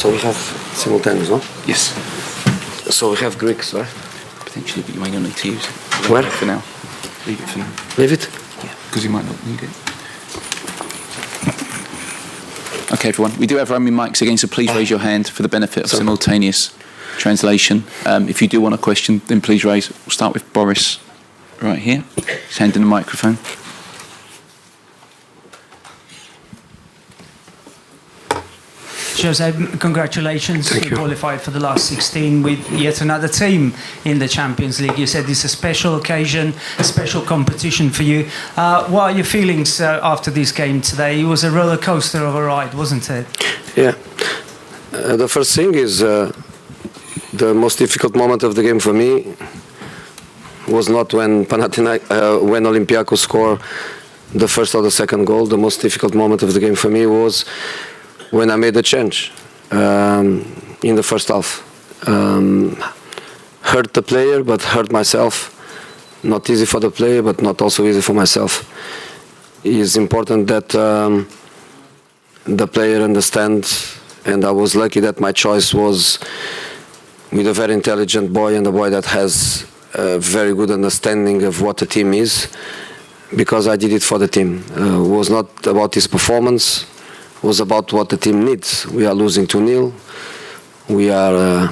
So we have simultaneous, no? Yes. So we have Greeks, right? Potentially, but you may not need to use it. Where? For now. Leave it for now. Leave it? Yeah, because you might not need it. Okay, everyone. We do have roaming mics again, so please raise your hand for the benefit of simultaneous translation. If you do want a question, then please raise. We'll start with Boris right here. He's handing the microphone. Jose, congratulations. Thank you. Qualified for the last 16 with yet another team in the Champions League. You said it's a special occasion, a special competition for you. What are your feelings after this game today? It was a roller coaster of a ride, wasn't it? Yeah. The first thing is the most difficult moment of the game for me was not when when Olympiacos scored the first or the second goal. The most difficult moment of the game for me was when I made a change in the first half. Hurt the player, but hurt myself. Not easy for the player, but not also easy for myself. It is important that the player understands, and I was lucky that my choice was with a very intelligent boy and a boy that has a very good understanding of what the team is, because I did it for the team. It was not about his performance. Was about what the team needs. We are losing 2-0. We are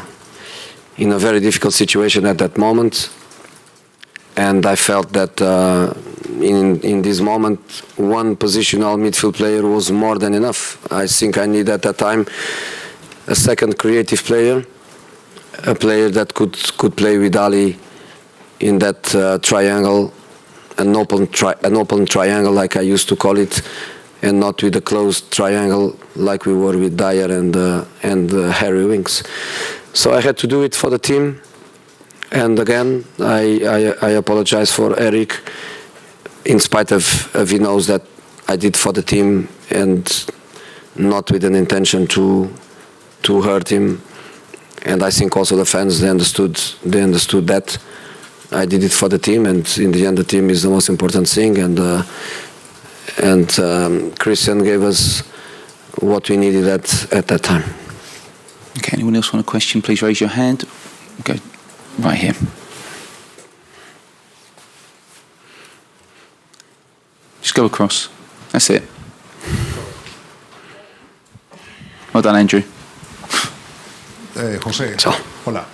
in a very difficult situation at that moment, and I felt that in this moment one positional midfield player was more than enough. I think I need at that time a second creative player, a player that could play with Ali in that triangle, an open triangle like I used to call it, and not with a closed triangle like we were with Dyer and Harry Winks. So I had to do it for the team. And again, I apologize for Eric, in spite of he knows that I did for the team and not with an intention to hurt him. And I think also the fans, they understood that I did it for the team, and in the end the team is the most important thing. And Christian gave us what we needed at that time. Okay, anyone else want a question? Please raise your hand. Go right here. Just go across. That's it. Well done, Andrew. Jose, Ciao. hola.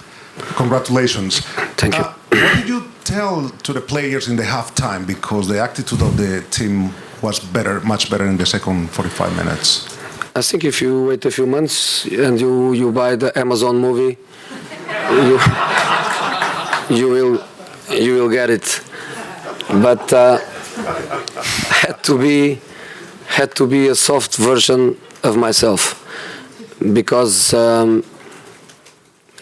Congratulations. Thank you. What did you tell to the players in the halftime? Because the attitude of the team was better, much better in the second 45 minutes. I think if you wait a few months and you buy the Amazon movie, you will get it. But had to be a soft version of myself, because it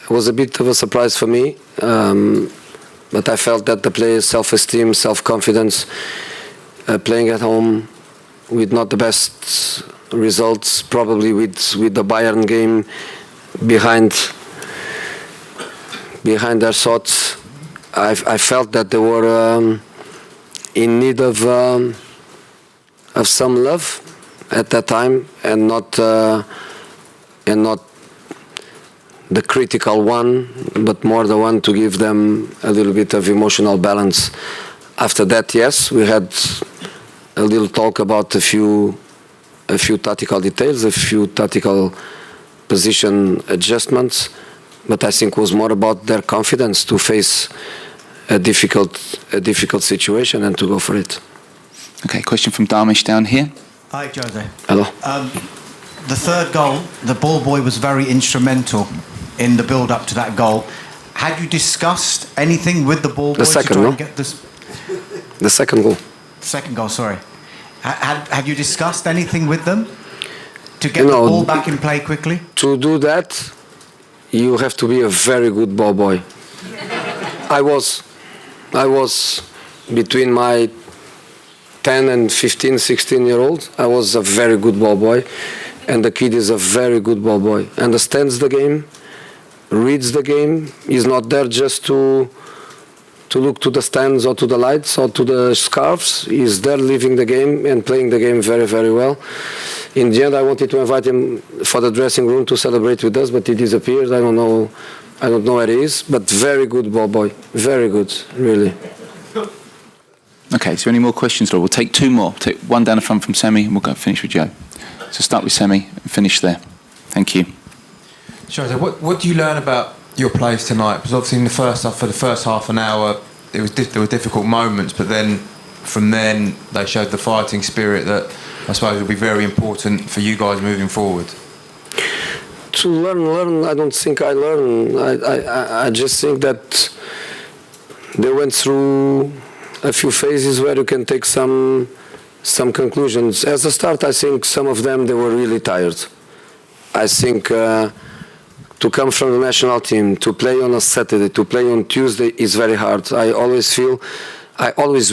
was a bit of a surprise for me. But I felt that the players' self-esteem, self-confidence, playing at home with not the best results, probably with the Bayern game behind their thoughts, I felt that they were in need of some love at that time, and not the critical one, but more the one to give them a little bit of emotional balance. After that, yes, we had a little talk about a few tactical details, a few tactical position adjustments, but I think it was more about their confidence to face a difficult situation and to go for it. Okay, question from Darmish down here. Hi, Jose. Hello. The third goal, the ball boy was very instrumental in the build-up to that goal. Had you discussed anything with the ball boy The second, to try no? and get this? The second goal. Second goal, sorry. Had you discussed anything with them to get the No, ball back in play quickly? To do that, you have to be a very good ball boy. I was between my 10 and 15, 16-year-old. I was a very good ball boy, and the kid is a very good ball boy. Understands the game, reads the game. He's not there just to look to the stands or to the lights or to the scarves. He's there living the game and playing the game very, very well. In the end, I wanted to invite him for the dressing room to celebrate with us, but he disappeared. I don't know where he is. But very good ball boy, very good, really. Okay, is there any more questions, Laura? We'll take two more. Take one down the front from Semi, and we'll go finish with Joe. So start with Semi and finish there. Thank you. Jose, what do you learn about your plays tonight? Because obviously in the first half, for the first half an hour, there were difficult moments, but then from then they showed the fighting spirit that I suppose will be very important for you guys moving forward. To learn, I don't think I learn. I just think that they went through a few phases where you can take some conclusions. As a start, I think some of them, they were really tired. I think to come from the national team, to play on a Saturday, to play on Tuesday is very hard. I always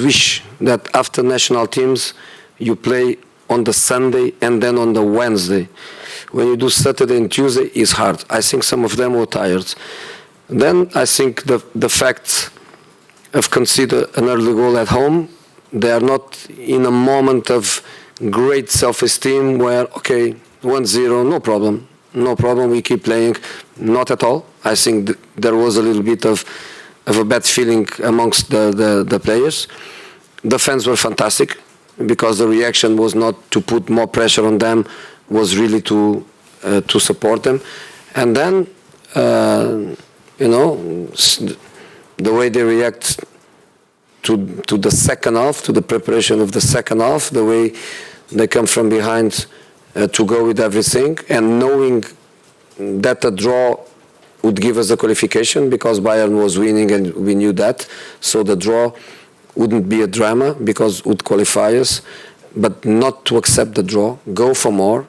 wish that after national teams, you play on the Sunday and then on the Wednesday. When you do Saturday and Tuesday, it's hard. I think some of them were tired. Then I think the fact of conceding an early goal at home, they are not in a moment of great self-esteem where, okay, 1-0, no problem, we keep playing. Not at all. I think there was a little bit of a bad feeling amongst the players. The fans were fantastic because the reaction was not to put more pressure on them, was really to support them. And then, the way they react to the second half, to the preparation of the second half, the way they come from behind to go with everything, and knowing that a draw would give us a qualification because Bayern was winning and we knew that. So the draw wouldn't be a drama because it would qualify us, but not to accept the draw, go for more,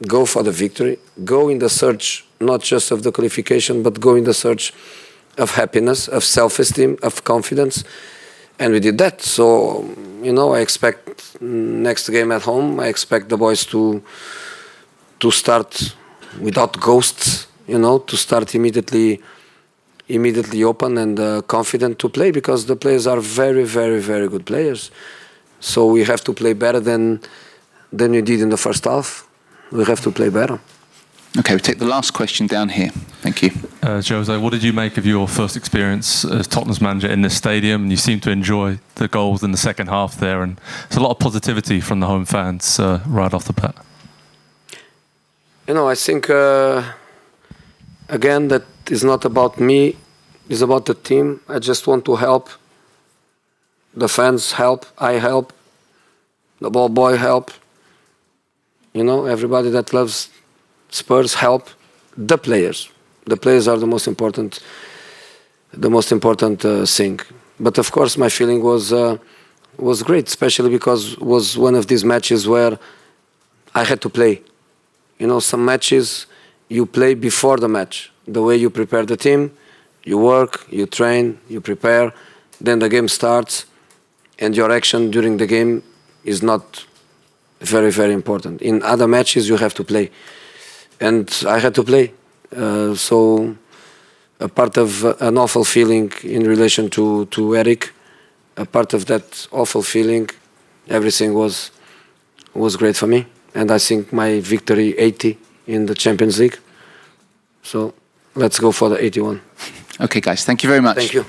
go for the victory, go in the search not just of the qualification, but go in the search of happiness, of self-esteem, of confidence. And we did that. So, I expect next game at home, I expect the boys to start without ghosts, to start immediately open and confident to play, because the players are very, very, very good players. So we have to play better than we did in the first half. We have to play better. Okay, we'll take the last question down here. Thank you. Jose, what did you make of your first experience as Tottenham's manager in this stadium? And you seem to enjoy the goals in the second half there, and there's a lot of positivity from the home fans right off the bat. I think, again, that is not about me, it's about the team. I just want to help. The fans help, I help, the ball boy help. Everybody that loves Spurs help. The players. The players are the most important thing. But of course, my feeling was great, especially because it was one of these matches where I had to play. Some matches you play before the match. The way you prepare the team, you work, you train, you prepare, then the game starts, and your action during the game is not very, very important. In other matches, you have to play. And I had to play. So a part of an awful feeling in relation to Eric, a part of that awful feeling, everything was great for me. And I think my victory 80 in the Champions League. So let's go for the 81. Okay, guys, thank you very much. Thank you.